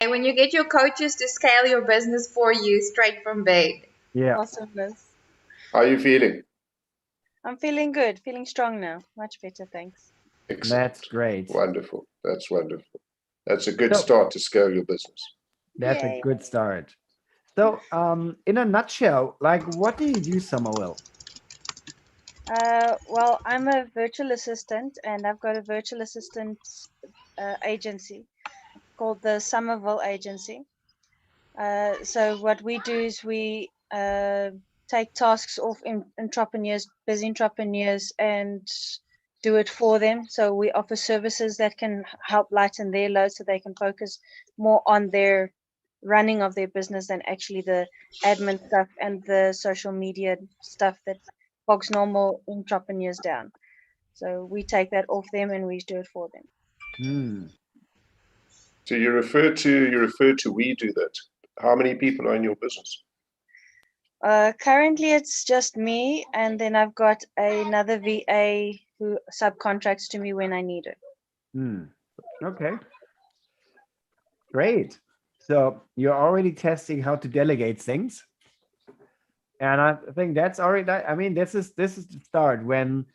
when you get your coaches to scale your business for you straight from bed. Yeah. Awesomeness. How are you feeling? I'm feeling good, feeling strong now. Much better, thanks. Excellent. That's great. Wonderful. That's wonderful. That's a good So- start to scale your business. That's a Yay. good start. So, in a nutshell, like, what do you do, Summerville? Well, I'm a virtual assistant, and I've got a virtual assistant agency called the Summerville agency. So what we do is we take tasks off entrepreneurs, busy entrepreneurs, and do it for them. So we offer services that can help lighten their load so they can focus more on their running of their business than actually the admin stuff and the social media stuff that bogs normal entrepreneurs down. So we take that off them and we do it for them. Hmm. So you refer to we do that. How many people are in your business? Currently, it's just me, and then I've got another VA who subcontracts to me when I need it. Hmm. Okay. Great. So you're already testing how to delegate things. And I think that's already, I mean, this is the start. When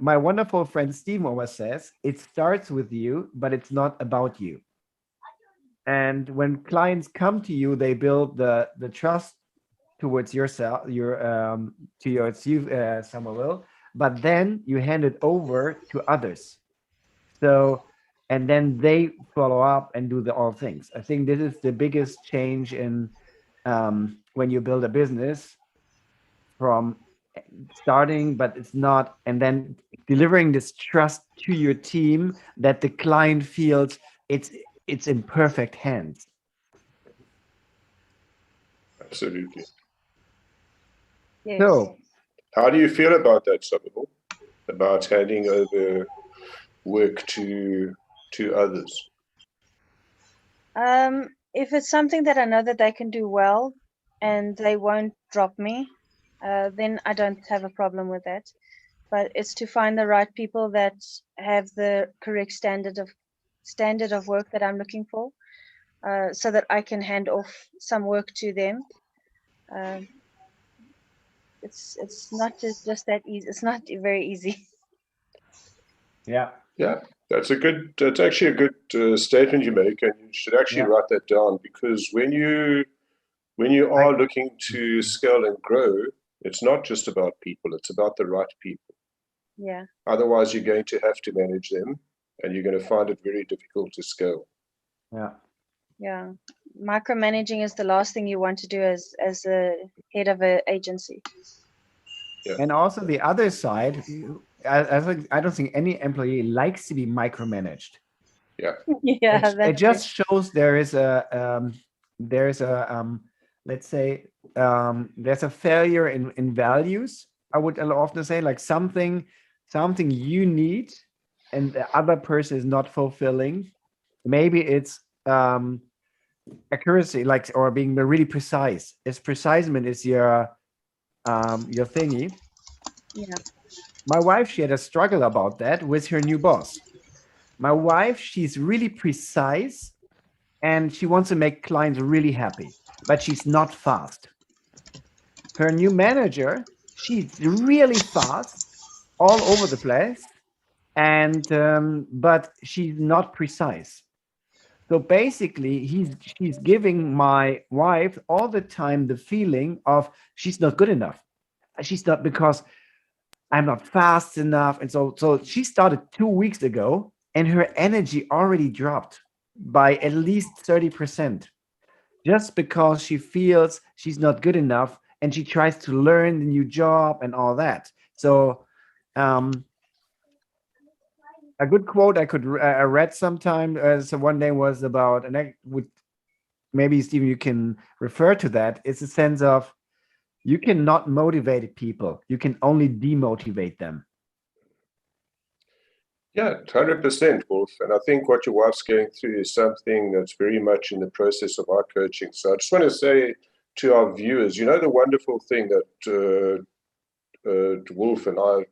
my wonderful friend Steve always says, it starts with you, but it's not about you. And when clients come to you, they build the trust towards yourself, towards you, Samuel, but then you hand it over to others. So, and then they follow up and do all things. I think this is the biggest change in when you build a business from starting, but it's not, and then delivering this trust to your team that the client feels it's in perfect hands. Absolutely. Yes. So, How do you feel about that, Summerville? About handing over work to others? If it's something that I know that they can do well and they won't drop me, then I don't have a problem with that. But it's to find the right people that have the correct standard of work that I'm looking for, so that I can hand off some work to them. It's not just that easy. It's not very easy. yeah. Yeah, that's actually a good statement you make, and you should actually Yeah. write that down, because when you are looking to scale and grow, it's not just about people, it's about the right people. Yeah. Otherwise, you're going to have to manage them, and you're going to find it very difficult to scale. Yeah. Yeah. Micromanaging is the last thing you want to do as a head of an agency. Yeah. And also the other side, I don't think any employee likes to be micromanaged. Yeah. Yeah, It just shows there is a let's say there's a failure in values. I would often say, like, something you need and the other person is not fulfilling. Maybe it's accuracy, like, or being really precise. If precisement is your thingy. Yeah. My wife, she had a struggle about that with her new boss. My wife, she's really precise and she wants to make clients really happy, but she's not fast. Her new manager, she's really fast all over the place, and but she's not precise. So basically, she's giving my wife all the time the feeling of she's not good enough. She's not, because I'm not fast enough. And so she started 2 weeks ago, and her energy already dropped by at least 30%, just because she feels she's not good enough and she tries to learn the new job and all that. So, a good quote I read sometime, so one day, was about, and I would, maybe Stephen, you can refer to that. It's a sense of, you cannot motivate people, you can only demotivate them. Yeah, 100%, Wolf. And I think what your wife's going through is something that's very much in the process of our coaching. So I just want to say to our viewers, the wonderful thing that Wolf and I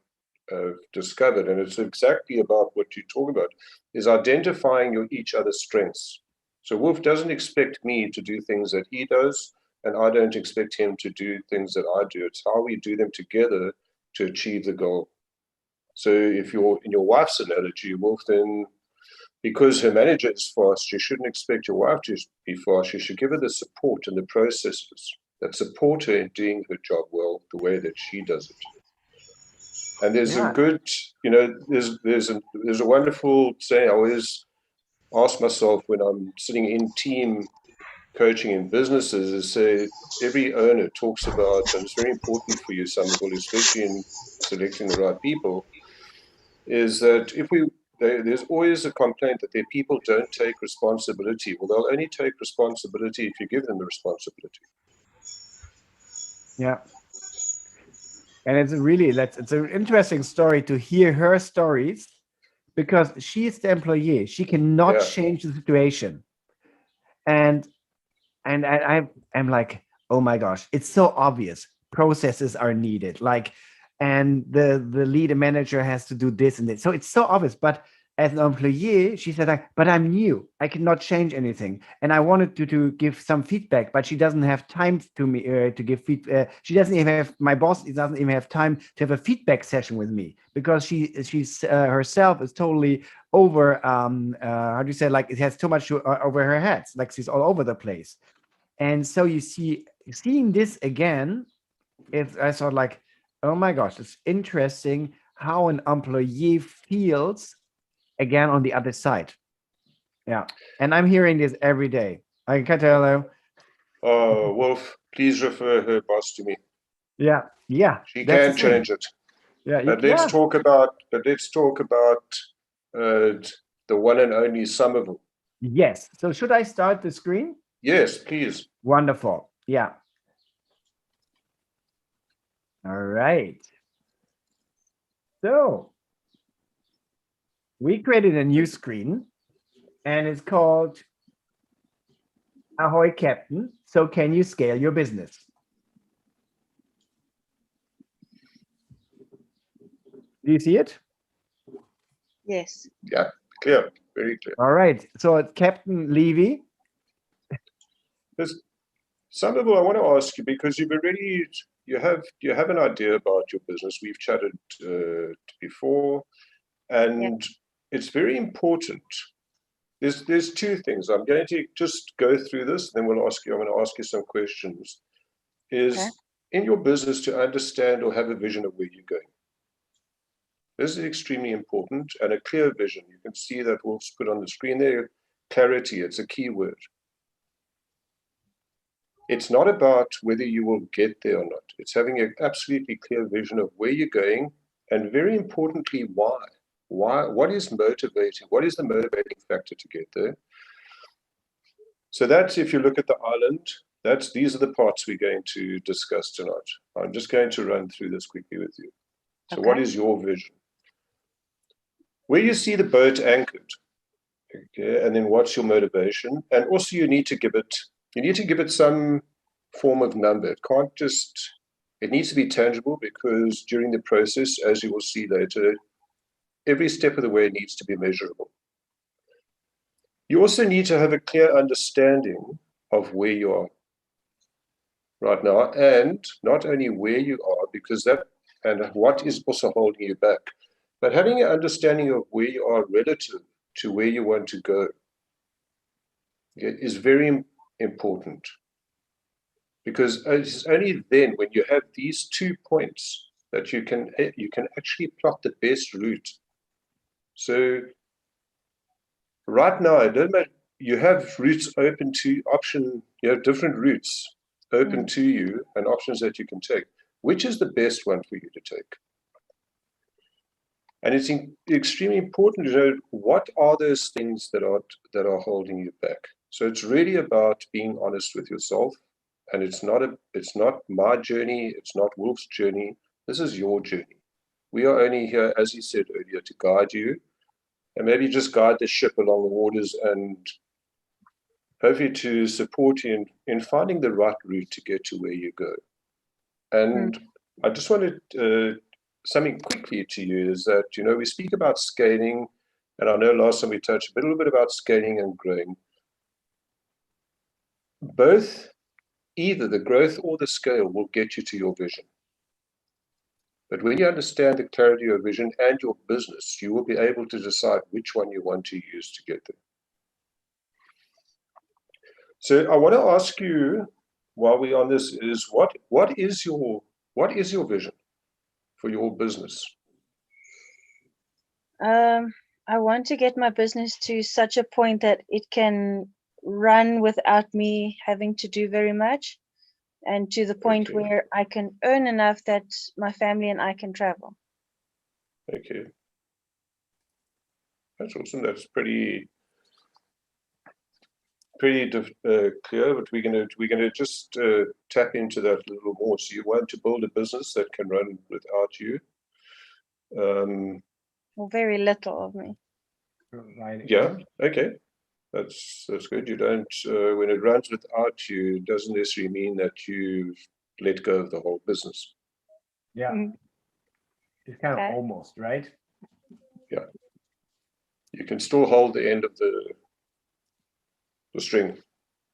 have discovered, and it's exactly about what you talk about, is identifying each other's strengths. So Wolf doesn't expect me to do things that he does, and I don't expect him to do things that I do. It's how we do them together to achieve the goal. So if you're in your wife's analogy, Wolf, then because her manager is fast, you shouldn't expect your wife to be fast. You should give her the support and the processes that support her in doing her job well, the way that she does it. And there's a good, there's a wonderful saying I always ask myself when I'm sitting in team coaching in businesses is say every owner talks about, and it's very important for you, Summerville, especially in selecting the right people, is that there's always a complaint that their people don't take responsibility. Well, they'll only take responsibility if you give them the responsibility. Yeah. And it's an interesting story to hear her stories, because she is the employee. She cannot change the situation. And I'm like, oh my gosh, it's so obvious. Processes are needed. And the leader manager has to do this and this. So it's so obvious. But as an employee, she said, but I'm new. I cannot change anything. And I wanted to give some feedback, but she doesn't have time to give feedback. She doesn't even have, my boss doesn't even have time to have a feedback session with me, because she's herself is totally over, how do you say, it has too much over her head. Like she's all over the place. And so seeing this again, I thought oh my gosh, it's interesting how an employee feels again on the other side. Yeah. And I'm hearing this every day. I can tell you. Wolf, please refer her boss to me. Yeah. Yeah. She can change it. Yeah. But let's talk about the one and only Summerville. Yes. So should I start the screen? Yes, please. Wonderful. Yeah. All right. So we created a new screen, and it's called Ahoy Captain. So can you scale your business? Do you see it? Yes. Yeah, clear, very clear. All right. So it's Captain Levy. Summerville, I want to ask you, because you have an idea about your business. We've chatted before, and it's very important. There's two things. I'm going to just go through this, then I'm going to ask you some questions. In your business, to understand or have a vision of where you're going. This is extremely important, and a clear vision. You can see that we'll put on the screen there. Clarity, it's a key word. It's not about whether you will get there or not. It's having an absolutely clear vision of where you're going, and very importantly, why. What is motivating? What is the motivating factor to get there? So that's, if you look at the island, these are the parts we're going to discuss tonight. I'm just going to run through this quickly with you. So what is your vision? Where you see the boat anchored, and then what's your motivation? And also you need to give it some form of number. It needs to be tangible, because during the process, as you will see later, every step of the way needs to be measurable. You also need to have a clear understanding of where you are right now, and not only where you are, and what is also holding you back, but having an understanding of where you are relative to where you want to go is very important, because it's only then, when you have these 2 points, that you can actually plot the best route. So right now, you have routes open to option. You have different routes open to you and options that you can take. Which is the best one for you to take? And it's extremely important to know what are those things that are holding you back. So it's really about being honest with yourself, and it's not my journey, it's not Wolf's journey. This is your journey. We are only here, as he said earlier, to guide you, and maybe just guide the ship along the waters, and hopefully to support you in finding the right route to get to where you go. And I just wanted something quickly to you is that, we speak about scaling, and I know last time we touched a little bit about scaling and growing. both, either the growth or the scale will get you to your vision. But when you understand the clarity of your vision and your business, you will be able to decide which one you want to use to get there. So I want to ask you, while we're on this, is what is your vision for your business? I want to get my business to such a point that it can run without me having to do very much, and to the point Okay. where I can earn enough that my family and I can travel. Okay, that's awesome. That's pretty clear. But we're gonna just tap into that a little more. So you want to build a business that can run without you. Well, very little of me. Right. Yeah. Okay. That's good. You don't when it runs without you, it doesn't necessarily mean that you let go of the whole business. Yeah. Mhm. It's kind of Okay. almost, right? Yeah. You can still hold the end of the string.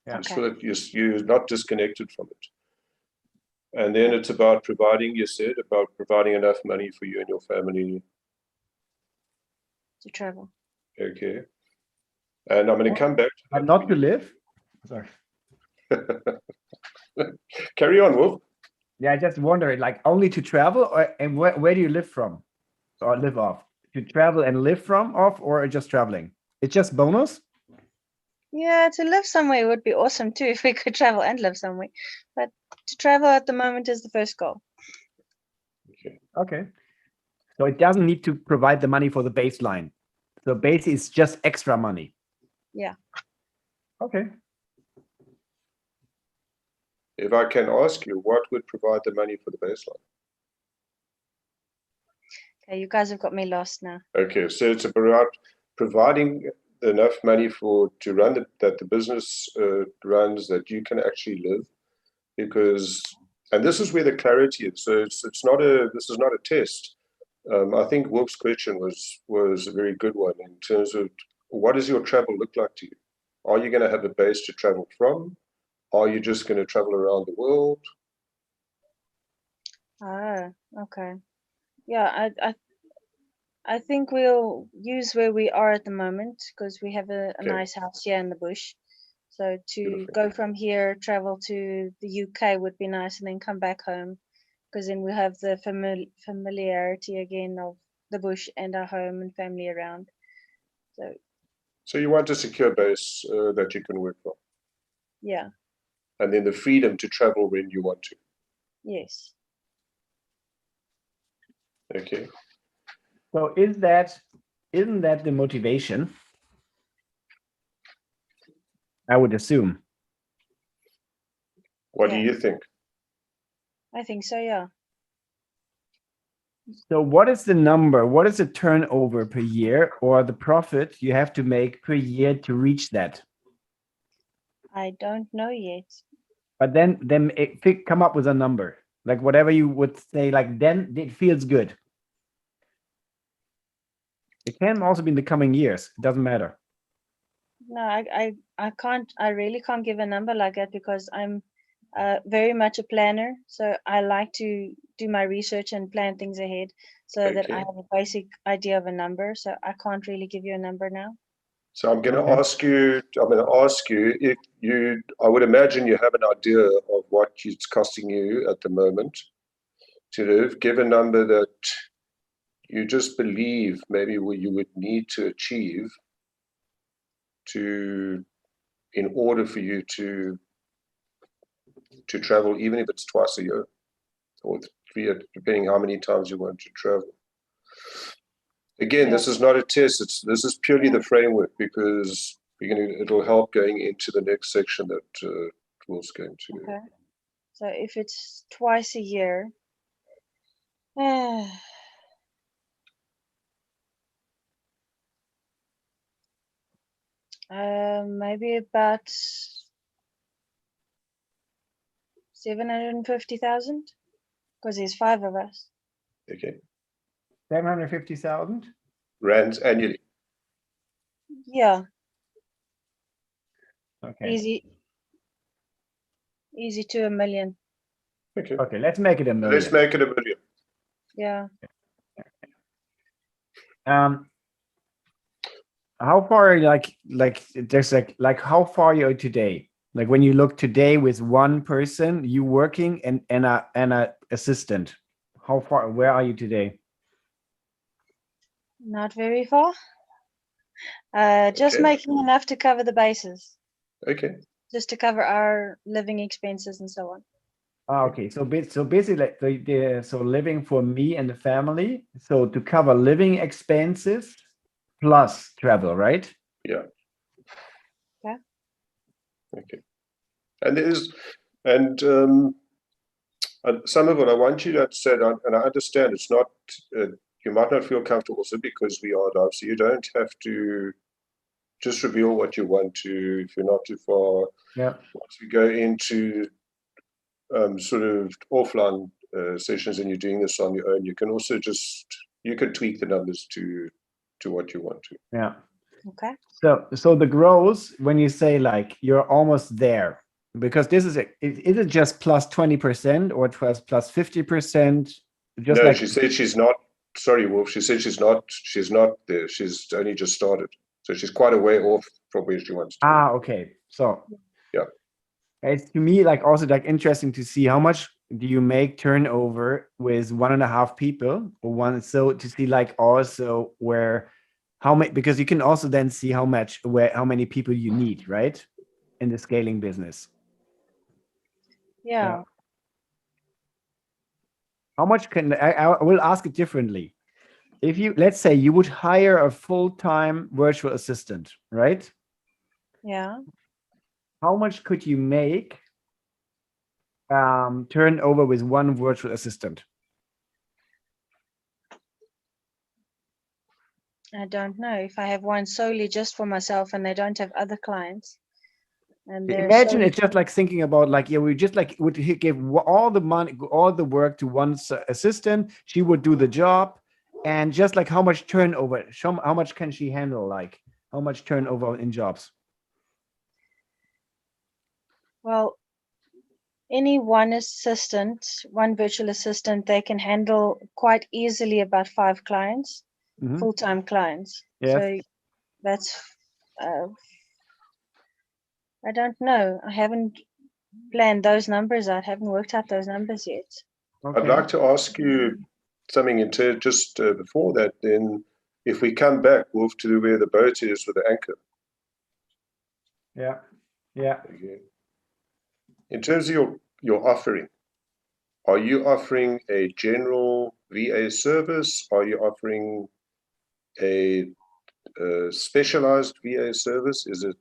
Yeah. Okay. You're not disconnected from it. And then it's about providing, you said, about providing enough money for you and your family. To travel. Okay. And I'm going to come back to But that. not to live. Sorry. Carry on, Wolf. Yeah, I just wonder, like, only to travel, and where do you live from, or live off? To travel and live from off, or just traveling? It's just bonus. Yeah, to live somewhere would be awesome too if we could travel and live somewhere. But to travel at the moment is the first goal. Okay. So it doesn't need to provide the money for the baseline. So base is just extra money. Yeah. Okay. If I can ask you, what would provide the money for the baseline? Okay, you guys have got me lost now. Okay, so it's about providing enough money to run that the business runs, that you can actually live, because, and this is where the clarity is. So this is not a test. I think Wolf's question was a very good one in terms of what does your travel look like to you? Are you going to have a base to travel from? Are you just going to travel around the world? Ah, okay. Yeah, I think we'll use where we are at the moment because we have a Okay. nice house here in the bush. So to Beautiful. go from here, travel to the UK would be nice, and then come back home, because then we have the familiarity again of the bush and our home and family around. So you want a secure base that you can work from, Yeah, and then the freedom to travel when you want to. yes. Okay. So isn't that the motivation? I would assume. What do Yeah. you think? I think so, yeah. So what is the number? What is the turnover per year, or the profit you have to make per year to reach that? I don't know yet. But then come up with a number, like whatever you would say, like then it feels good. It can also be in the coming years. It doesn't matter. No, I can't. I really can't give a number like that because I'm very much a planner. So I like to do my research and plan things ahead so that I Okay. have a basic idea of a number. So I can't really give you a number now. So I'm going to Okay. ask you. If you. I would imagine you have an idea of what it's costing you at the moment to live. Give a number that you just believe maybe you would need to achieve in order for you to travel, even if it's twice a year or 3, depending how many times you want to travel. Again, Yeah. this is not a test. This is purely the framework, because it'll help going into the next section that Will's going to. Okay. So if it's twice a year, maybe about 750,000, because there's 5 of us. Okay. 750,000. Rands annually. Yeah, Okay. easy. easy to 1 million. Okay. Okay, let's make it a million. Let's make it 1 million. Yeah. How far are you like there's like how far you are today? Like when you look today with one person, you working and a assistant. How far? Where are you today? Not very far. Just Okay. making enough to cover the bases, Okay. just to cover our living expenses and so on. Ah, okay. So basically like so living for me and the family. So to cover living expenses plus travel, right? Yeah. Yeah. Okay. And some of what I want you to understand, and I understand it's not, you might not feel comfortable also because we are live, so you don't have to just reveal what you want to if you're not too far. Yeah. Once we go into sort of offline sessions and you're doing this on your own, you can also you can tweak the numbers to what you want to. Yeah. Okay. So the growth, when you say like you're almost there, because this is is it just plus 20% or plus 50%? Just No, like she said she's not. Sorry, Wolf. She said she's not there. She's only just started, so she's quite a way off from where she wants to. Okay. So yeah, it's to me like also like interesting to see how much do you make turnover with 1.5 people or one. So to see like also where how many, because you can also then see how many people you need, right, in the scaling business. Yeah. How much can I will ask it differently. If you, let's say you would hire a full-time virtual assistant, right? Yeah. How much could you make turnover with one virtual assistant? I don't know if I have one solely just for myself and they don't have other clients. And Imagine it's just like thinking about like, yeah, we just like would give all the money, all the work to one assistant. She would do the job, and just like how much turnover, how much can she handle? Like how much turnover in jobs? Well, any one assistant, one virtual assistant, they can handle quite easily about 5 clients, full-time clients. Yes. So that's, I don't know. I haven't planned those numbers out. Haven't worked out those numbers yet. I'd like to ask you something just before that. Then, if we come back, Wolf, to where the boat is with the anchor. Yeah. Yeah. Okay. In terms of your offering, are you offering a general VA service? Are you offering a specialized VA service? Is it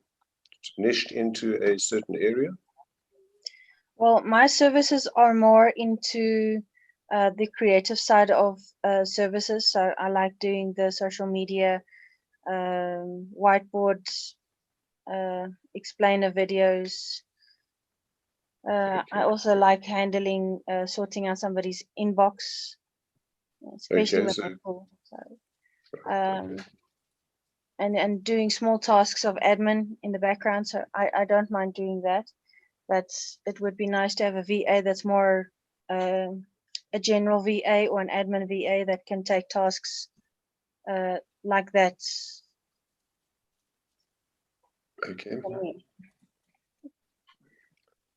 niched into a certain area? Well, my services are more into the creative side of services. So I like doing the social media, whiteboard, explainer videos. I also like handling, sorting out somebody's inbox, especially when they're full. So, and doing small tasks of admin in the background. So I don't mind doing that. But it would be nice to have a VA that's more a general VA or an admin VA that can take tasks like that. Okay.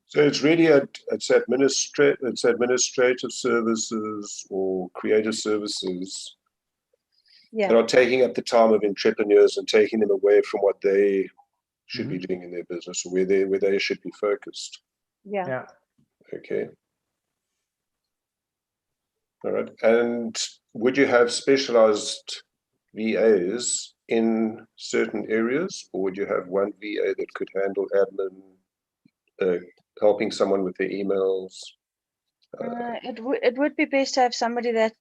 So it's really it's administrative services or creative services that are taking up the time of entrepreneurs and taking them away from what they should be doing in their business, or where they should be focused. Yeah. Okay. All right. And would you have specialized VAs in certain areas, or would you have one VA that could handle admin, helping someone with their emails? It would be best to have somebody that,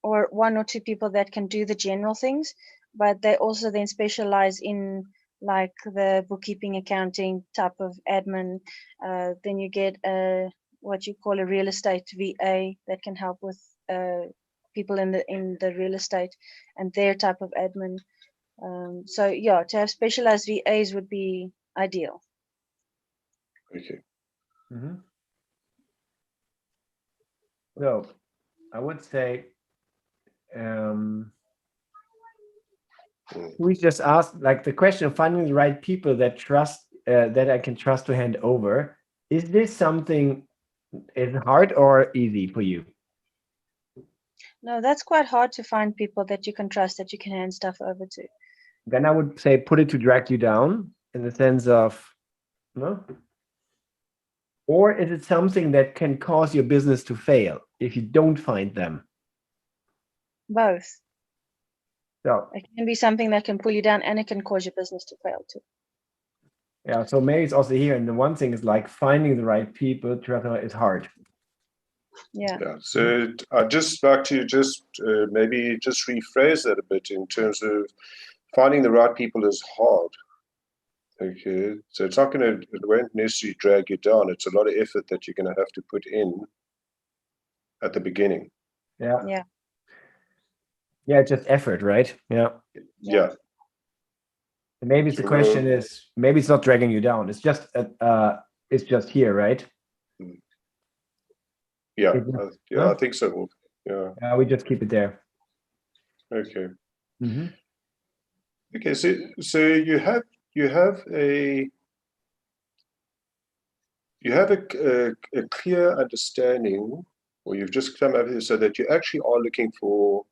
or 1 or 2 people that can do the general things, but they also then specialize in like the bookkeeping, accounting type of admin. Then you get what you call a real estate VA that can help with people in the real estate and their type of admin. So yeah, to have specialized VAs would be ideal. Okay. Mhm. So I would say, we just asked, like, the question of finding the right people that that I can trust to hand over. Is this something is hard or easy for you? No, that's quite hard to find people that you can trust, that you can hand stuff over to. Then I would say put it to drag you down in the sense of, no? Or is it something that can cause your business to fail if you don't find them? Both. So It can be something that can pull you down, and it can cause your business to fail too. yeah, so maybe it's also here, and the one thing is like finding the right people to is hard. Yeah. Yeah, so I'd just like to maybe just rephrase that a bit in terms of finding the right people is hard. Okay, so it won't necessarily drag you down. It's a lot of effort that you're going to have to put in at the beginning. Yeah. Yeah. Yeah, it's just effort, right? Yeah. Yeah. Maybe the question is, maybe it's not dragging you down. It's just here, right? Yeah, Huh? I think so. Wolf. Yeah. We just keep it there. Okay. Mm-hmm. Okay. So you have a clear understanding, or you've just come over here, so that you actually are looking for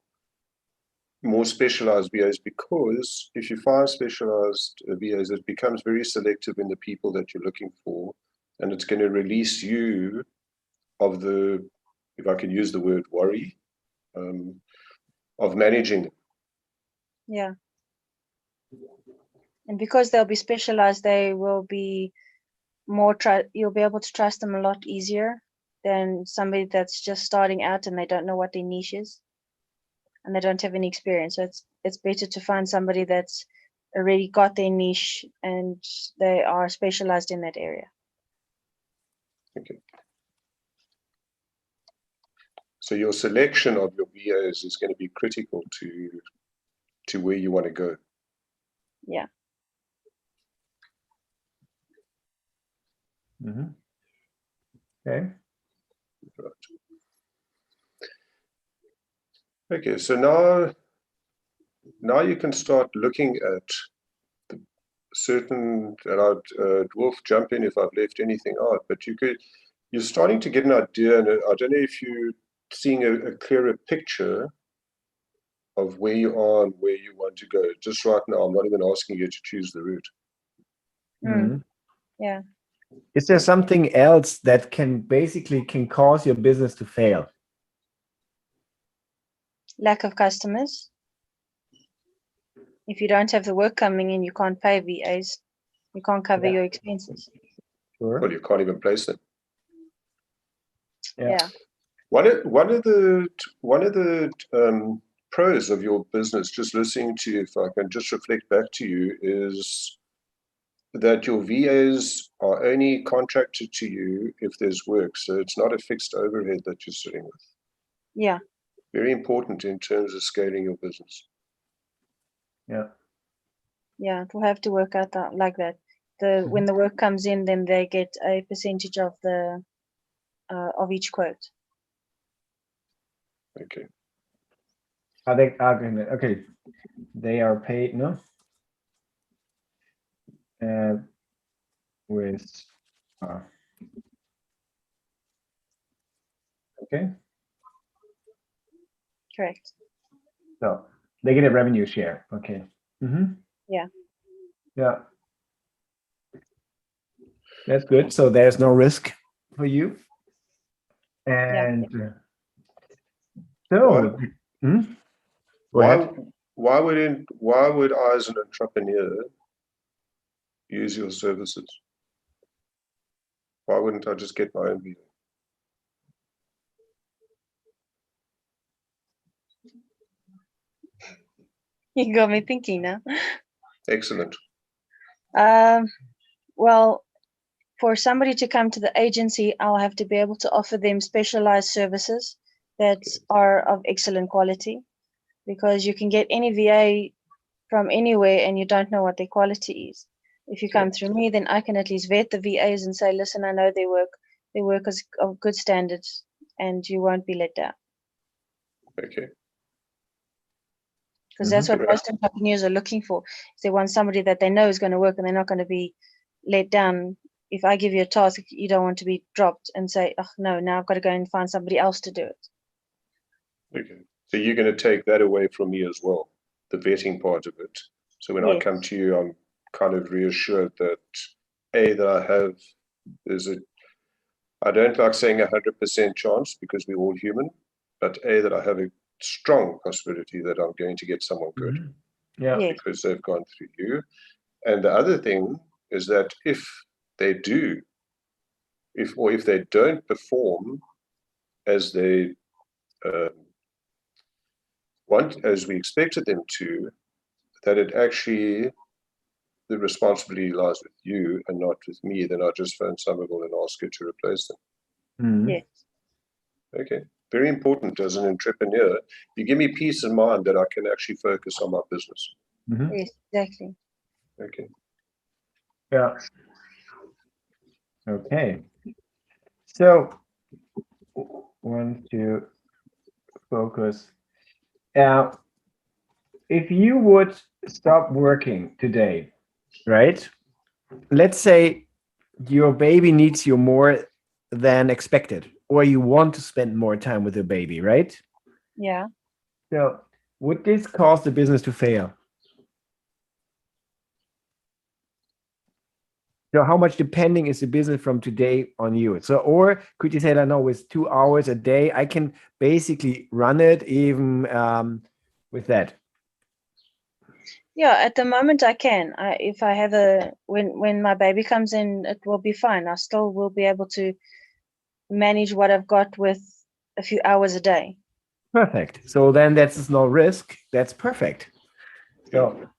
more specialized VAs, because if you find specialized VAs, it becomes very selective in the people that you're looking for, and it's going to release you of the, if I can use the word worry, of managing them. Yeah. And because they'll be specialized, they will be more, you'll be able to trust them a lot easier than somebody that's just starting out and they don't know what their niche is and they don't have any experience. So it's better to find somebody that's already got their niche and they are specialized in that area. Okay. So your selection of your VAs is going to be critical to where you want to go. Yeah. Mm-hmm. Okay. Right. Okay, so now you can start looking at the certain, and I'd Wolf, jump in if I've left anything out, but you're starting to get an idea, and I don't know if you're seeing a clearer picture of where you are and where you want to go. Just right now, I'm not even asking you to choose the route. Mm-hmm. Yeah. Is there something else that can cause your business to fail? Lack of customers. If you don't have the work coming in, you can't pay VAs. You can't cover your expenses. Sure. Well, you can't even place them. Yeah. One of the pros of your business, just listening to you, if I can just reflect back to you, is that your VAs are only contracted to you if there's work. So it's not a fixed overhead that you're sitting with. Yeah. Very important in terms of scaling your business. Yeah. Yeah, it will have to work out like that. When the work comes in, then they get a percentage of the of each quote. Okay. Are they okay? They are paid, no? With okay. Correct. So they get a revenue share. Okay. Mm-hmm. Yeah. Yeah. That's good. So there's no risk for you. And so, why would I, as an entrepreneur, use your services? Why wouldn't I just get my own VA? You got me thinking now. Excellent. Well, for somebody to come to the agency, I'll have to be able to offer them specialized services that are of excellent quality, because you can get any VA from anywhere and you don't know what their quality is. If you come through me, then I can at least vet the VAs and say, listen, I know their work. their work is of good standards, and you won't be let down. Okay. Because that's what Right. most entrepreneurs are looking for. They want somebody that they know is going to work, and they're not going to be let down. If I give you a task, you don't want to be dropped and say, oh, no, now I've got to go and find somebody else to do it. Okay. So you're going to take that away from me as well, the vetting part of it. So when I Yes. come to you, I'm kind of reassured that I don't like saying 100% chance because we're all human, but that I have a strong possibility that I'm going to get someone good Yeah. Yes. because they've gone through you. And the other thing is that if they don't perform as they want, as we expected them to, that it actually, the responsibility lies with you and not with me, then I just phone Summerville and ask her to replace them. Yes. Okay. Very important as an entrepreneur. You give me peace of mind that I can actually focus on my business. Yes, exactly. Okay. Yeah. Okay. So want to focus. If you would stop working today, right? Let's say your baby needs you more than expected, or you want to spend more time with your baby, right? Yeah. So would this cause the business to fail? So how much depending is the business from today on you? So, or could you say that no, with 2 hours a day, I can basically run it even with that? Yeah, at the moment I can. If I have when my baby comes in, it will be fine. I still will be able to manage what I've got with a few hours a day. Perfect. So then that's no risk. That's perfect. So,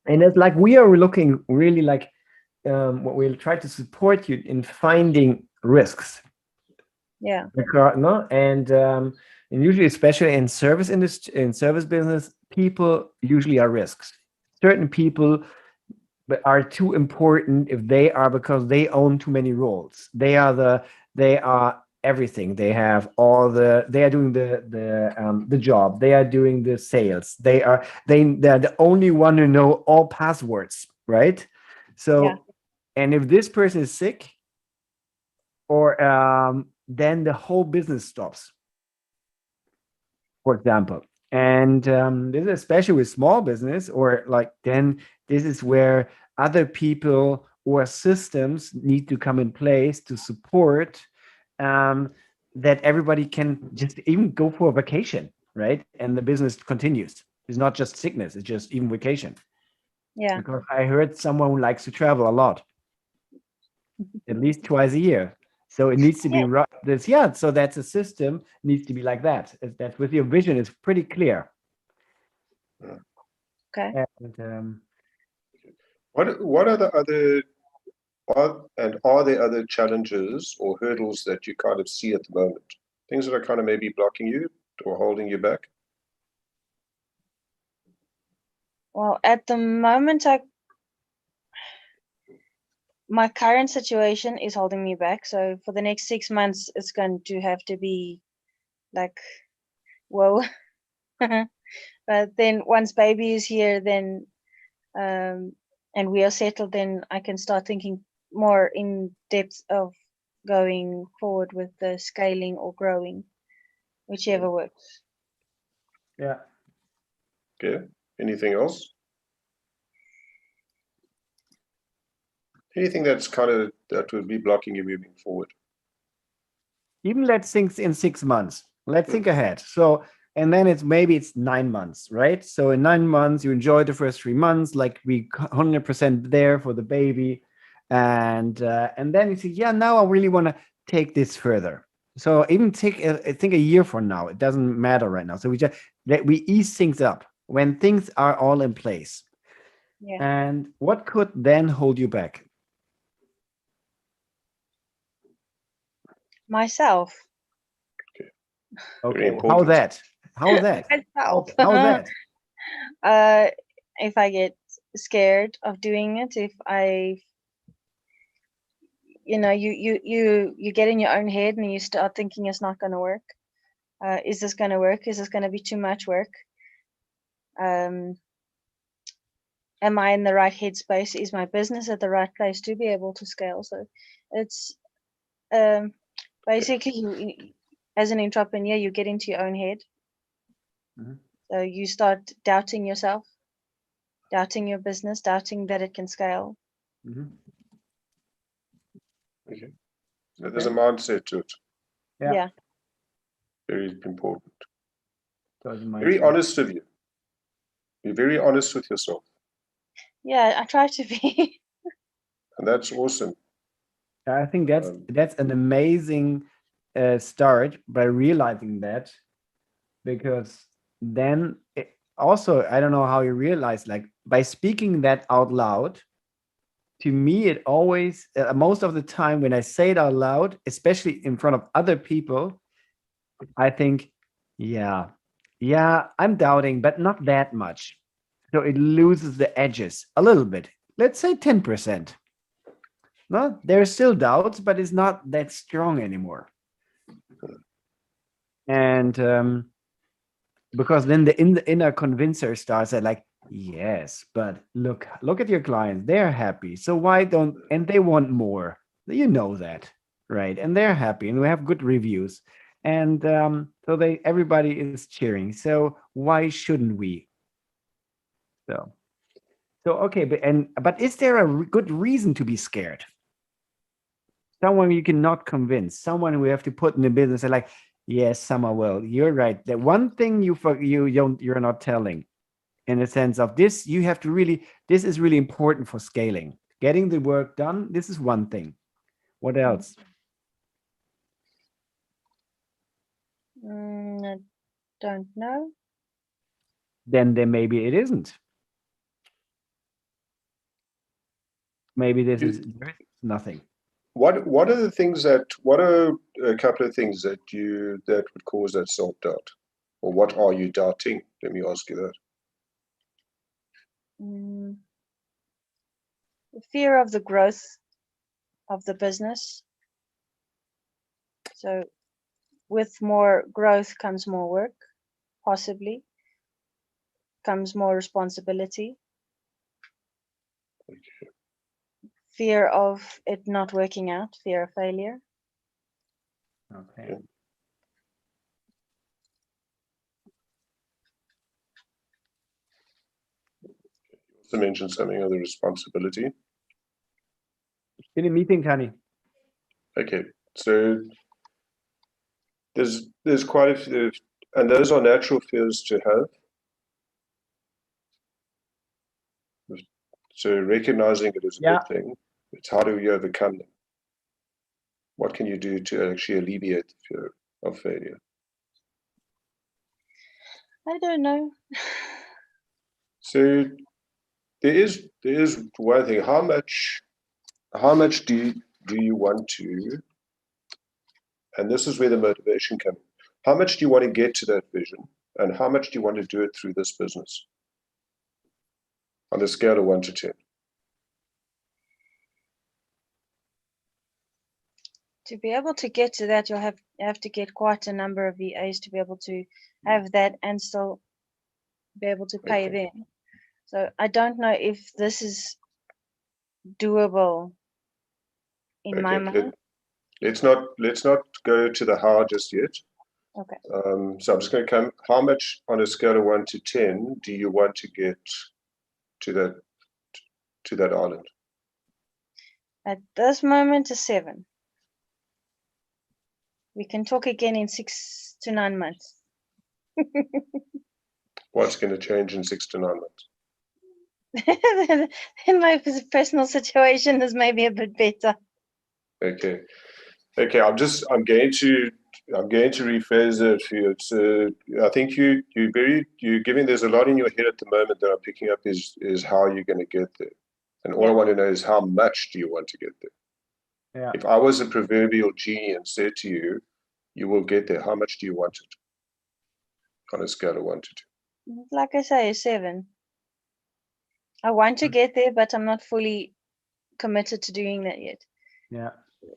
and it's like we are looking really like what we'll try to support you in finding risks. Yeah. No, and usually, especially in service industry, in service business, people usually are risks. Certain people are too important if they are because they own too many roles. They are everything. They have all they are doing the job. They are doing the sales. They're the only one who know all passwords, right? So, Yeah. and if this person is sick, or then the whole business stops, for example. And this is especially with small business, or like then this is where other people or systems need to come in place to support that everybody can just even go for a vacation, right? And the business continues. It's not just sickness, it's just even vacation. Yeah. Because I heard someone who likes to travel a lot, at least twice a year. So it needs to be so that's a system needs to be like that. That with your vision is pretty clear. Okay. And What are the other are there other challenges or hurdles that you kind of see at the moment? Things that are kind of maybe blocking you or holding you back? Well, at the moment, my current situation is holding me back. So for the next 6 months, it's going to have to be like, whoa. But then once baby is here, then and we are settled, then I can start thinking more in depth of going forward with the scaling or growing, whichever works. yeah. Okay. Anything else? Anything that's kind of that would be blocking you moving forward? Even let's think in 6 months. Let's think ahead. So and then it's 9 months, right? So in 9 months, you enjoy the first 3 months, like we 100% there for the baby, and then you say, yeah, now I really want to take this further. So even I think a year from now, it doesn't matter right now. So we ease things up when things are all in place. Yeah. And what could then hold you back? Myself. Okay, important. how that? How that? Myself. How that? If I get scared of doing it, if I you get in your own head and you start thinking it's not going to work. Is this going to work? Is this going to be too much work? Am I in the right headspace? Is my business at the right place to be able to scale? So it's basically, as an entrepreneur, you get into your own head. Mhm. So you start doubting yourself, doubting your business, doubting that it can scale. Mhm. Okay. So there's a mindset to it. Yeah. Yeah. Very important. So it's Very mindset. honest of you. Be very honest with yourself. Yeah, I try to be. And that's awesome. I think that's an amazing start by realizing that, because then also, I don't know how you realize, like by speaking that out loud, to me, it always, most of the time when I say it out loud, especially in front of other people, I think, yeah, I'm doubting, but not that much. So it loses the edges a little bit. Let's say 10%. No, there's still doubts, but it's not that strong anymore. And because then the inner convincer starts at like, yes, but look at your clients, they're happy, so why don't, and they want more, you know that, right? And they're happy and we have good reviews, and so everybody is cheering, so why shouldn't we? So okay, but is there a good reason to be scared? Someone you cannot convince, someone who have to put in the business and like, yes, Summerville, you're right. The one thing you're not telling, in the sense of this, you have to really, this is really important for scaling, getting the work done. This is one thing. What else? I don't know. Then maybe it isn't. Maybe this is nothing. What are the things what are a couple of things that would cause that self-doubt? Or what are you doubting? Let me ask you that. The fear of the growth of the business. So with more growth comes more work, possibly comes more responsibility. Okay. Fear of it not working out, fear of failure. Okay. You also mentioned something of the responsibility. In a meeting, Tani. Okay, so there's quite a few, and those are natural fears to have. So recognizing it is a good thing. It's how do you overcome them? What can you do to actually alleviate the fear of failure? I don't know. So there is one thing. How much do you want to? And this is where the motivation comes. How much do you want to get to that vision, and how much do you want to do it through this business? On a scale of 1 to 10. To be able to get to that, you'll have to get quite a number of VAs to be able to have that and still be able to pay them. So I don't know if this is doable in my mind. Let's not go to the how just yet. Okay. So I'm just going to come. How much on a scale of 1 to 10 do you want to get to that island? At this moment, a 7. We can talk again in 6 to 9 months. What's going to change in 6 to 9 months? Then my personal situation is maybe a bit better. Okay. I'm going to rephrase it for you. It's I think you're giving, there's a lot in your head at the moment that I'm picking up is how you're going to get there. And all I want to know is how much do you want to get there? Yeah. If I was a proverbial genie and said to you, you will get there, how much do you want it? On a scale of 1 to 2. Like I say, a 7. I want to get there, but I'm not fully committed to doing that yet. Yeah.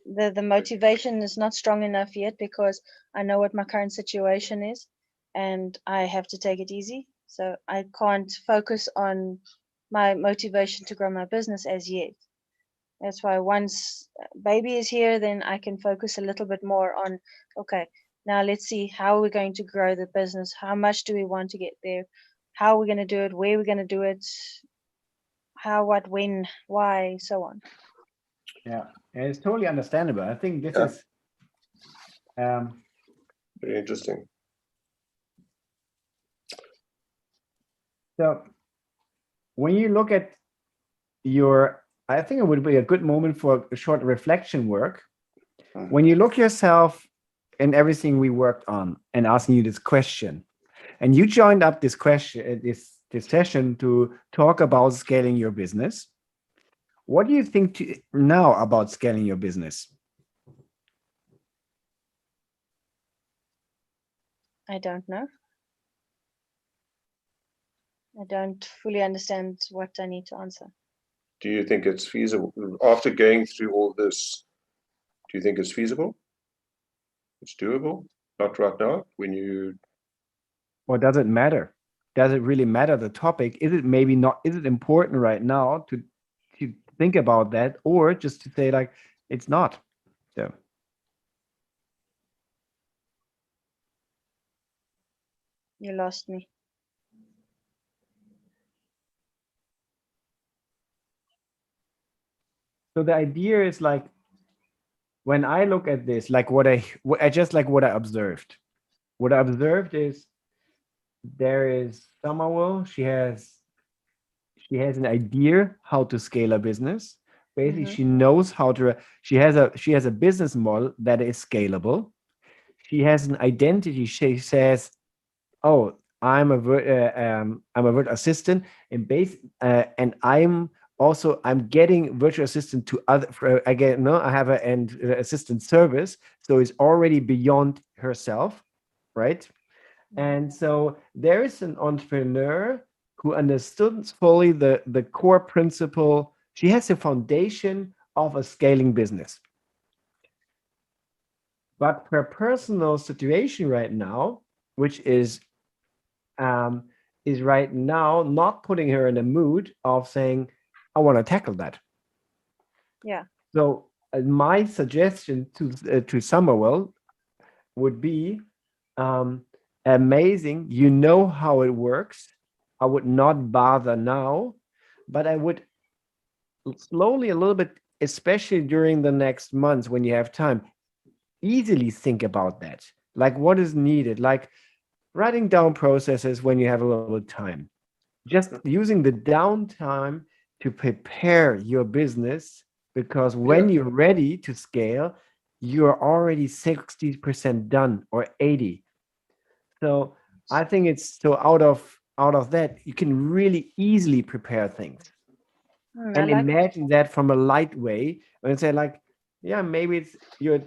The motivation is not strong enough yet because I know what my current situation is and I have to take it easy. So I can't focus on my motivation to grow my business as yet. That's why once baby is here, then I can focus a little bit more on, okay, now let's see how we're going to grow the business. How much do we want to get there? How are we going to do it? Where we're going to do it? How, what, when, why, so on. Yeah. And it's totally understandable. I think this Yeah. is Very interesting. so when you look at your, I think it would be a good moment for a short reflection work. When you look yourself and everything we worked on and asking you this question, and you joined up this question, this session to talk about scaling your business. What do you think now about scaling your business? I don't know. I don't fully understand what I need to answer. Do you think it's feasible after going through all this? Do you think it's feasible? It's doable? Not right now. When you, Or does it matter? Does it really matter the topic? Is it maybe not? Is it important right now to think about that, or just to say like it's not? So You lost me. so the idea is like when I look at this, like what I just like what I observed. What I observed is there is Summerville. She has an idea how to scale a business. Basically, she knows how to. She has a business model that is scalable. She has an identity. She says, "Oh, I'm a virtual assistant, and I'm getting virtual assistant to other. Again, no, I have an assistant service, so it's already beyond herself, right? And so there is an entrepreneur who understood fully the core principle. She has the foundation of a scaling business. But her personal situation right now, which is right now not putting her in a mood of saying, I want to tackle that. Yeah. So my suggestion to Summerville would be amazing. You know how it works. I would not bother now, but I would slowly a little bit, especially during the next months when you have time, easily think about that. Like what is needed, like writing down processes when you have a little bit of time. Just using the downtime to prepare your business, because when you're ready to scale, you're already 60% done or 80. So I think it's so out of that, you can really easily prepare things. And imagine that from a light way and say like, yeah, maybe it's you're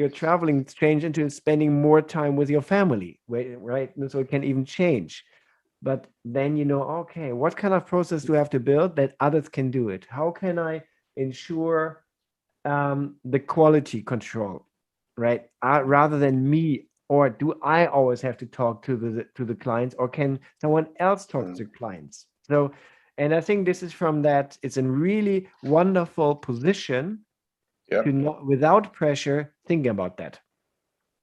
traveling change into spending more time with your family, right? And so it can even change. But then okay, what kind of process do I have to build that others can do it? How can I ensure the quality control, right? Rather than me, or do I always have to talk to the clients, or can someone else talk to clients? So, and I think this is from that. It's a really wonderful position to not, without pressure, thinking about that.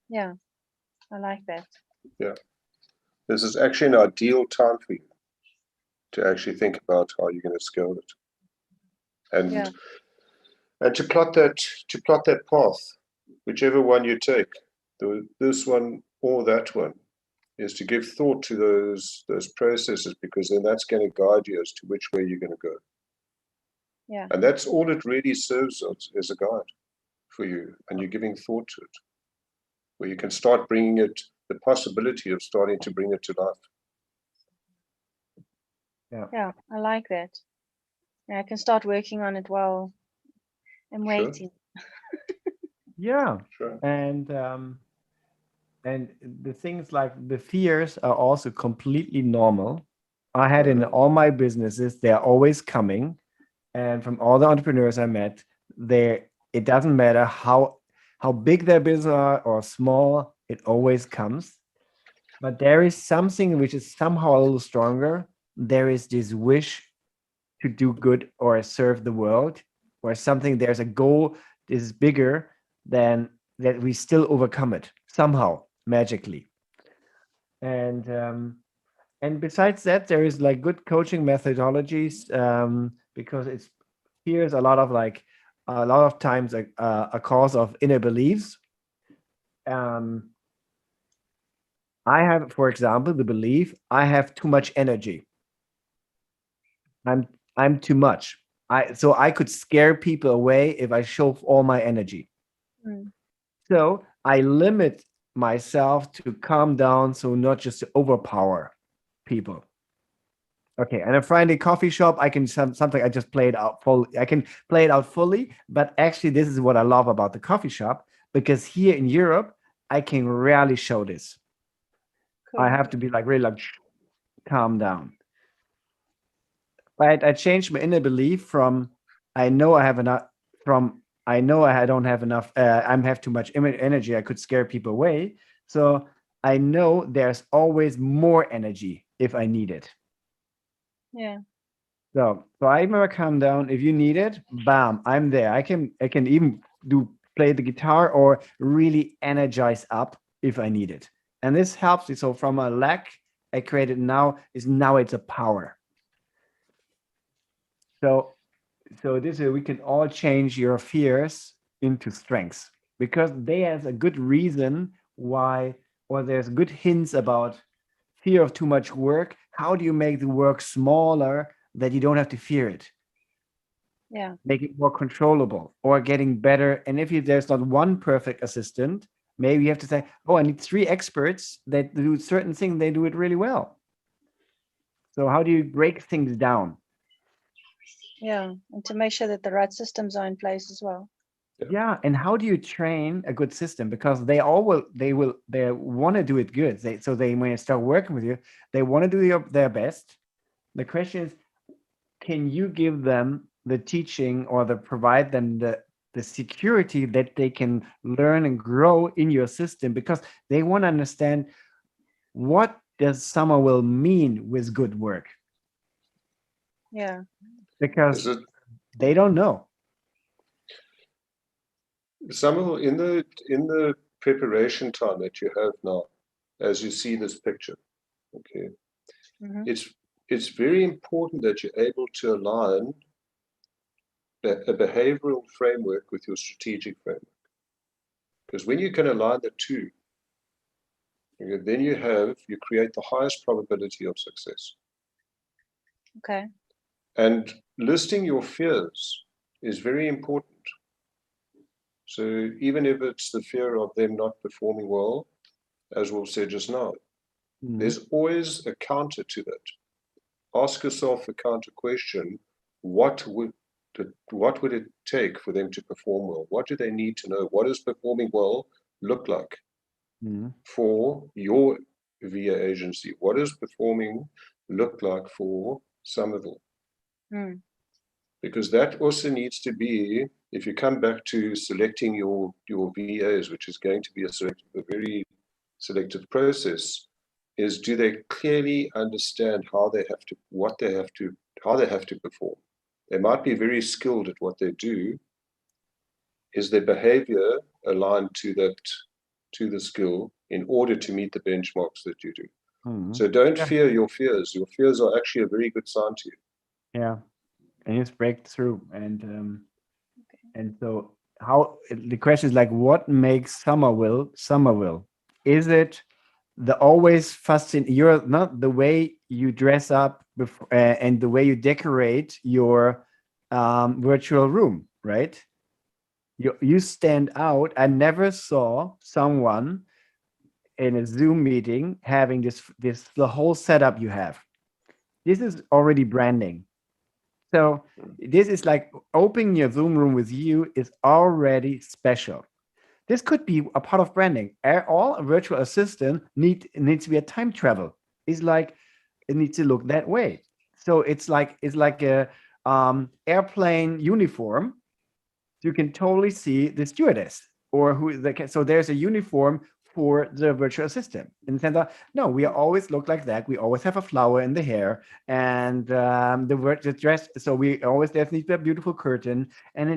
Yeah, I like that. Yeah, this is actually an ideal time for you to actually think about how you're going to scale it, and to plot that path, whichever one you take, this one or that one, is to give thought to those processes, because then that's going to guide you as to which way you're going to go. Yeah. And that's all it really serves as a guide for you, and you're giving thought to it, where you can start bringing it, the possibility of starting to bring it to life. Yeah, I like that. Yeah, I can start working on it while I'm waiting. Yeah. Sure. And the things like the fears are also completely normal. I had in all my businesses, they're always coming. And from all the entrepreneurs I met, it doesn't matter how big their business are or small, it always comes. But there is something which is somehow a little stronger. There is this wish to do good or serve the world, or something. There's a goal that is bigger than that. We still overcome it somehow magically. And besides that, there is like good coaching methodologies, because it's here's a lot of times a cause of inner beliefs. I have, for example, the belief I have too much energy. I'm too much. So I could scare people away if I show all my energy. Mm. So I limit myself to calm down, so not just to overpower people. Okay, and I find a coffee shop, I can something I just play it out fully. I can play it out fully, but actually, this is what I love about the coffee shop, because here in Europe, I can rarely show this. I Cool. have to be like really like calm down. But I changed my inner belief from I know I have enough from I know I don't have enough. I have too much energy. I could scare people away. So I know there's always more energy if I need it. Yeah. So I remember calm down. If you need it, bam, I'm there. I can even play the guitar or really energize up if I need it. And this helps me. So from a lack I created now it's a power. So this is we can all change your fears into strengths, because they has a good reason why, or there's good hints about fear of too much work. How do you make the work smaller that you don't have to fear it? Yeah. Make it more controllable or getting better. And if there's not one perfect assistant, maybe you have to say, oh, I need 3 experts that do certain things, they do it really well. So how do you break things down? Yeah. And to make sure that the right systems are in place as well. Yeah, and how do you train a good system? Because they want to do it good. They when they start working with you, they want to do their best. The question is, can you give them the teaching or provide them the security that they can learn and grow in your system? Because they want to understand, what does Summerville mean with good work? Yeah. Because they don't know. Samuel, in the preparation time that you have now, as you see this picture, okay, Mm-hmm. it's very important that you're able to align a behavioral framework with your strategic framework. Because when you can align the two, okay, then you create the highest probability of success. Okay. And listing your fears is very important. So even if it's the fear of them not performing well, as Wolf said just now, there's always a counter to that. Ask yourself a counter question: what would it take for them to perform well? What do they need to know? What does performing well look like for your VA agency? What does performing look like for Summerville? Because that also needs to be, if you come back to selecting your VAs, which is going to be a very selective process, is do they clearly understand how they have to perform? They might be very skilled at what they do. Is their behavior aligned to the skill in order to meet the benchmarks that you do? So don't fear your fears. Your fears are actually a very good sign to you. Yeah. And just break through. And so how the question is like, what makes Summerville? Is it the always fascinating? You're not the way you dress up and the way you decorate your virtual room, right? You stand out. I never saw someone in a Zoom meeting having the whole setup you have. This is already branding. So this is like opening your Zoom room with you is already special. This could be a part of branding. All virtual assistant needs to be a time travel. It's like it needs to look that way. So it's like a airplane uniform. you can totally see the stewardess or who so there's a uniform for the virtual assistant in the sense of no, we always look like that. We always have a flower in the hair and the dress. So we always there needs to be a beautiful curtain, and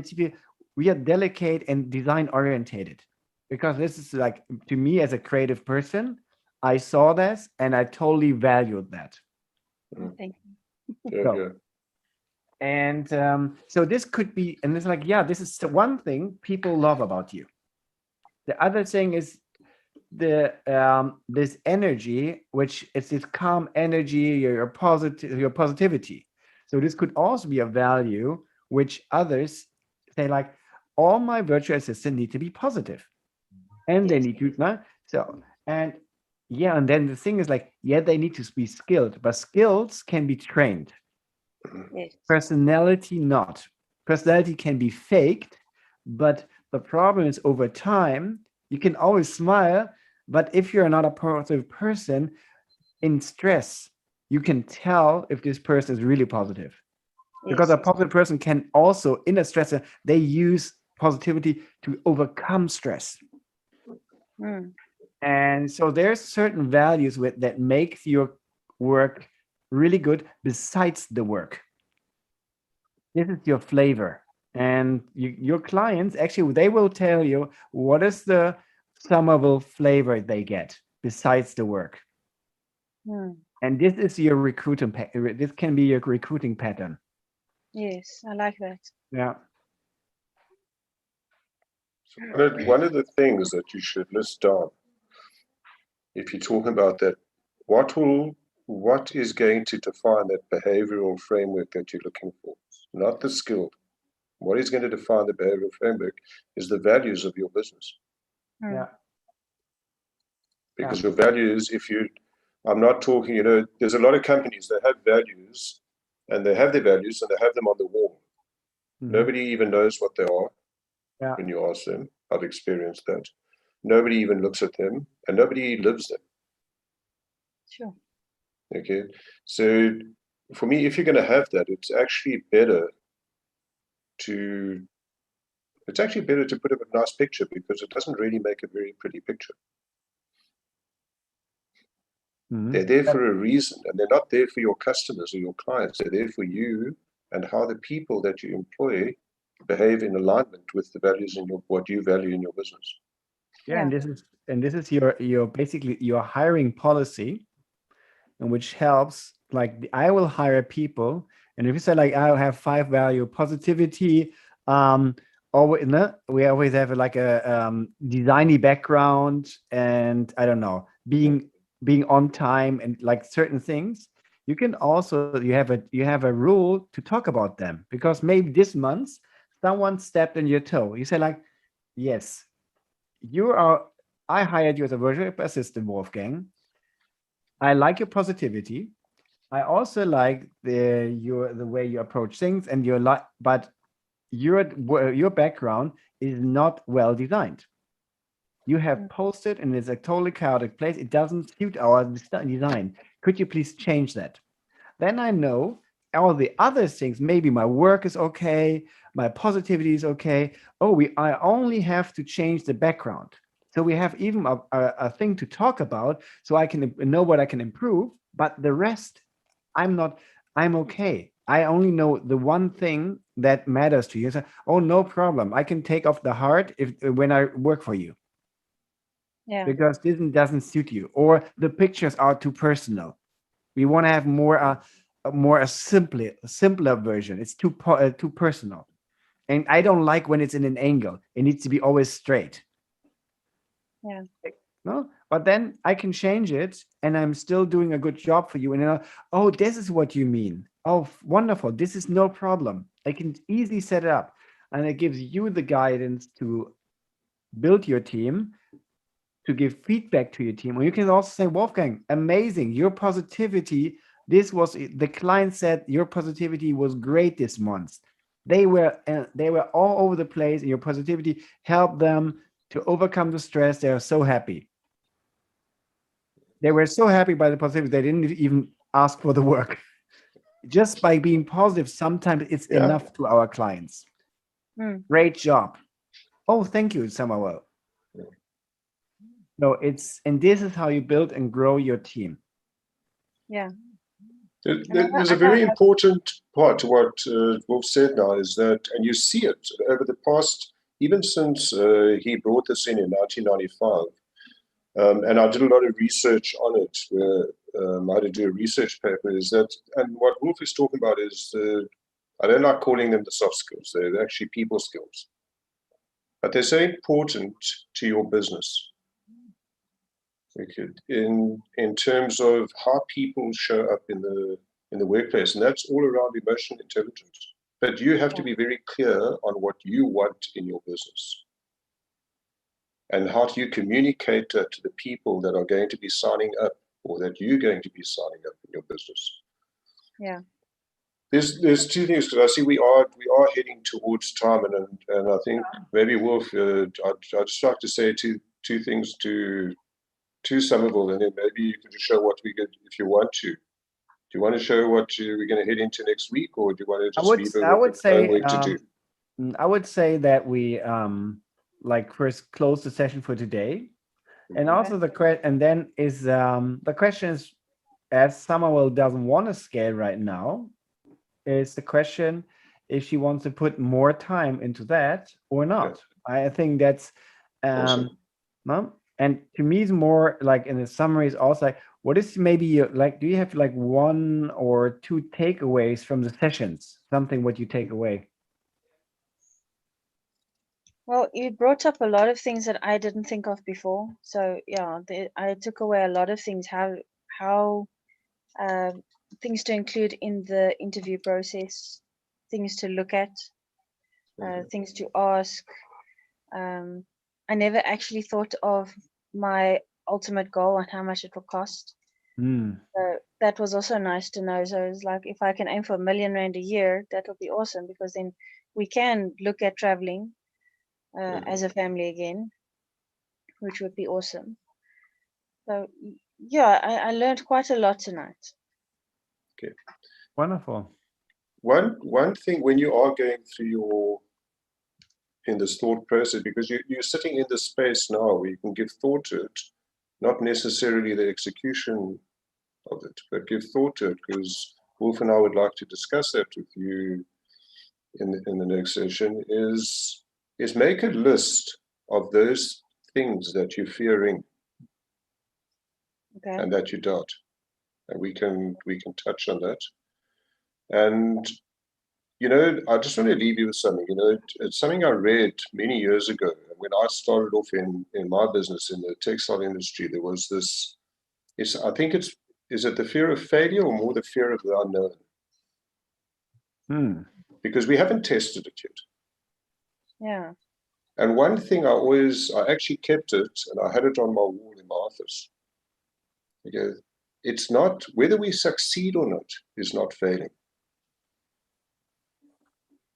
we are delicate and design orientated because this is like to me as a creative person, I saw this and I totally valued that. Thank Yeah, So, yeah. and so this could be, and it's like, yeah, this is the one thing people love about you. The other thing is the this energy, which is this calm energy, your positivity. So this could also be a value which others say like, all my virtual assistants need to be positive, and they Yes. need to so and yeah, and then the thing is like, yeah, they need to be skilled, but skills can be trained. Yes. Personality not. Personality can be faked, but the problem is over time, you can always smile, but if you're not a positive person in stress, you can tell if this person is really positive. Because a Yes. positive person can also, in a stressor, they use positivity to overcome stress. Mm. And so there's certain values with that makes your work really good besides the work. This is your flavor. And your clients, actually, they will tell you what is the Summerville flavor they get besides the work. Mm. And this is your recruiting, this can be your recruiting pattern. Yes, I like that. Yeah. So one of the things that you should list down, if you're talking about that, what is going to define that behavioral framework that you're looking for? Not the skill. What is going to define the behavioral framework is the values of your business. Mm. Yeah. Because your values, I'm not talking, there's a lot of companies that have values and they have their values and they have them on the wall. Mhm. Nobody even knows what they are when you ask them. I've experienced that. Nobody even looks at them and nobody lives them. Sure. Okay. So for me, if you're going to have that, it's actually better to put up a nice picture because it doesn't really make a very pretty picture. Mhm. They're there for a reason, and they're not there for your customers or your clients. They're there for you and how the people that you employ behave in alignment with the values in what you value in your business. Yeah, and this is your basically your hiring policy, and which helps. Like I will hire people, and if you say like I have 5 value positivity, always we always have like a designy background, and I don't know, being on time and like certain things. You can also you have a rule to talk about them because maybe this month someone stepped on your toe. You say like, yes, I hired you as a virtual assistant, Wolfgang. I like your positivity. I also like the way you approach things and but your background is not well designed. You have posted and it's a totally chaotic place. It doesn't suit our design. Could you please change that? Then I know all the other things. Maybe my work is okay, my positivity is okay. Oh, I only have to change the background. So we have even a thing to talk about, so I can know what I can improve. But the rest, I'm okay. I only know the one thing that matters to you. So, oh, no problem. I can take off the heart when I work for you. Yeah. Because this doesn't suit you, or the pictures are too personal. We want to have more a simpler version. It's too personal, and I don't like when it's in an angle. It needs to be always straight. Yeah. No, but then I can change it, and I'm still doing a good job for you. And oh, this is what you mean. Oh, wonderful! This is no problem. I can easily set it up, and it gives you the guidance to build your team, to give feedback to your team. Or you can also say, Wolfgang, amazing, your positivity. The client said your positivity was great this month. They were all over the place, and your positivity helped them to overcome the stress. They are so happy. They were so happy by the positivity, they didn't even ask for the work. Just by being positive, sometimes it's enough to our clients. Great job. Oh, thank you, Summerville. No, and this is how you build and grow your team. Yeah. There's a very important part to what Wolf said now is that, and you see it over the past, even since he brought this in 1995, and I did a lot of research on it, where I had to do a research paper, is that, and what Wolf is talking about is, I don't like calling them the soft skills, they're actually people skills. But they're so important to your business. Okay. In terms of how people show up in the workplace, and that's all around emotional intelligence. But you have to be very clear on what you want in your business, and how do you communicate that to the people that are going to be signing up, or that you're going to be signing up in your business. Yeah. There's two things, because I see we are heading towards time, and I think maybe Wolf, I'd just like to say two things to Summerville, and then maybe you can just show what we get if you want to. Do you want to show what we're going to head into next week, or do you want to just leave it with the homework to do? I would say that we like first close the session for today, and also the question is, as Summerville doesn't want to scale right now, is the question if she wants to put more time into that or not. Yeah. I think that's awesome. And to me, it's more like in the summary is also like, what is maybe like, do you have like one or two takeaways from the sessions? Something what you take away? Well, you brought up a lot of things that I didn't think of before. So yeah, I took away a lot of things, how things to include in the interview process, things to look at, things to ask. I never actually thought of my ultimate goal and how much it will cost. So that was also nice to know. So it's like, if I can aim for R1 million a year, that would be awesome, because then we can look at traveling as a family again, which would be awesome. So yeah, I learned quite a lot tonight. Okay. Wonderful. One thing, when you are going through in this thought process, because you're sitting in this space now where you can give thought to it, not necessarily the execution of it, but give thought to it, because Wolf and I would like to discuss that with you in the next session, is make a list of those things that you're fearing and that you doubt. And we can touch on that. And I just want to leave you with something. It's something I read many years ago. When I started off in my business in the textile industry, there was this, I think is it the fear of failure or more the fear of the unknown? Because we haven't tested it yet. Yeah. And one thing I actually kept it, and I had it on my wall in my office. Okay, it's not, whether we succeed or not is not failing.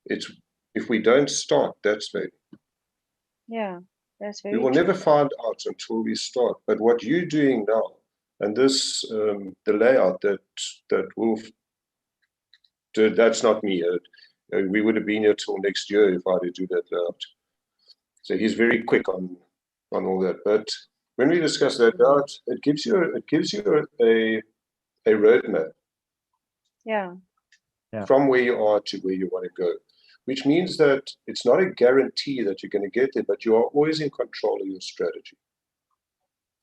It's, if we don't start, that's failing. Yeah, that's very true. We will never find out until we start. But what you're doing now, and this, the layout that Wolf did, that's not me. We would have been here till next year if I had to do that layout. So he's very quick on all that. But when we discuss that layout, it gives you a roadmap. Yeah. From where you are to where you want to go, which means that it's not a guarantee that you're going to get there, but you are always in control of your strategy.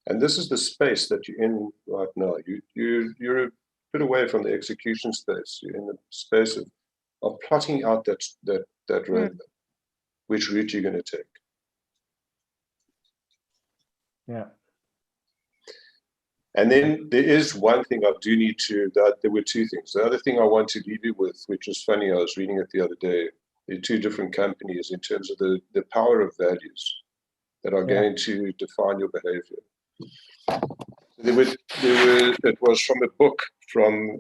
And this is the space that you're in right now. You're a bit away from the execution space. You're in the space of plotting out that roadmap, which route you're going to take. Yeah. And then there is one thing I do need to, there were two things. The other thing I want to leave you with, which is funny, I was reading it the other day, there are two different companies in terms of the power of values that are going to define your behavior. It was from a book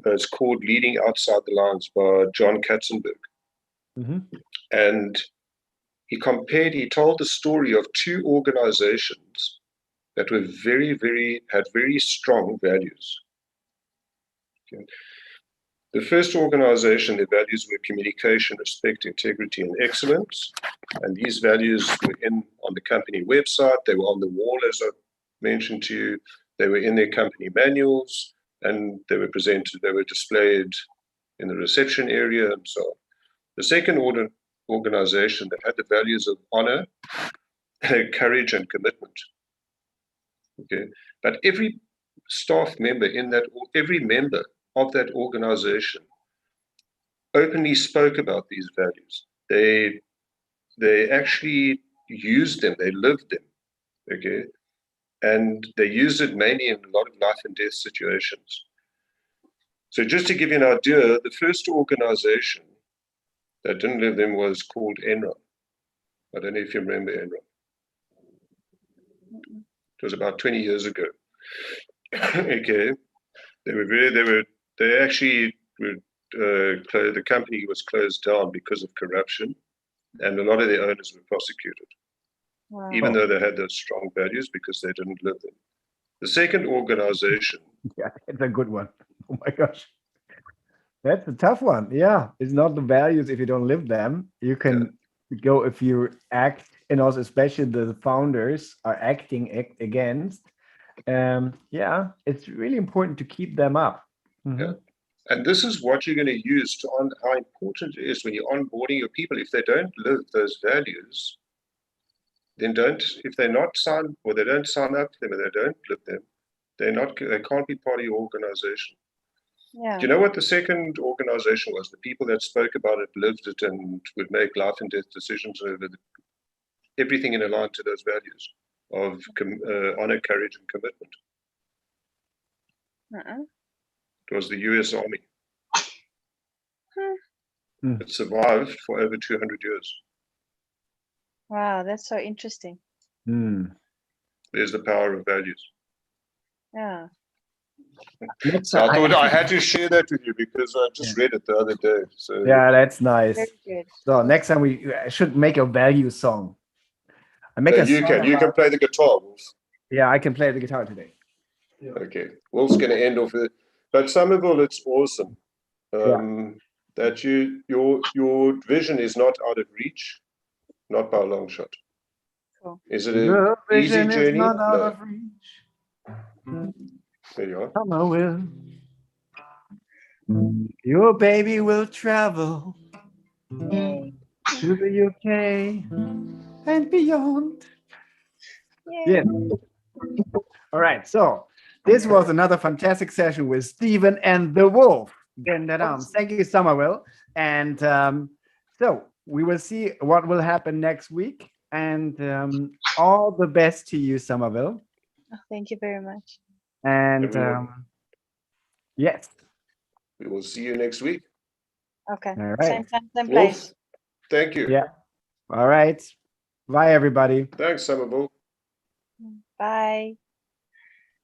it's called Leading Outside the Lines by John Katzenberg. And he told the story of two organizations that were had very strong values. Okay. The first organization, their values were communication, respect, integrity, and excellence. And these values were on the company website. They were on the wall, as I mentioned to you. They were in their company manuals, and they were displayed in the reception area and so on. The second organization that had the values of honor, courage, and commitment. Okay, but every staff member every member of that organization openly spoke about these values. They actually used them, they lived them, okay? And they used it mainly in a lot of life and death situations. So just to give you an idea, the first organization that didn't live them was called Enron. I don't know if you remember Enron. It was about 20 years ago. Okay, they actually the company was closed down because of corruption, and a lot of the owners were prosecuted, Wow. even though they had those strong values, because they didn't live them. The second organization, Yeah, it's a good one. Oh my gosh. That's a tough one. Yeah, it's not the values if you don't live them. You can go if you act, and also especially the founders are acting against. Yeah, it's really important to keep them up. Mm-hmm. Yeah. And this is what you're going to use on how important it is when you're onboarding your people. If they don't live those values, then if they're not signed, or they don't sign up to them, and they don't live them, they can't be part of your organization. Yeah. Do you know what the second organization was? The people that spoke about it, lived it, and would make life and death decisions over everything in line to those values of honor, courage, and commitment. It was the US Army. It survived for over 200 years. Wow, that's so interesting. There's the power of values. Yeah. So I thought I had to share that with you because I just read it the other day. So yeah, that's nice. Very good. So next time we should make a value song. you can play the guitar, Wolf. Yeah, I can play the guitar today. Yeah. Okay, Wolf's going to end off with it. But Summerville, it's awesome. That your vision is not out of reach, not by a long shot. Cool. Is it an easy journey? Not out No. of reach. There you are. Summerville. Your baby will travel to the UK and beyond. Yay. Yeah. All right. So this was another fantastic session with Stephen and the Wolf. Thank you, Summerville. And so we will see what will happen next week. And all the best to you, Summerville. Oh, thank you very much. And yes. We will see you next week. Okay. All right. Same time, same Wolf, place. thank you. Yeah. All right. Bye, everybody. Thanks, Summerville. Bye.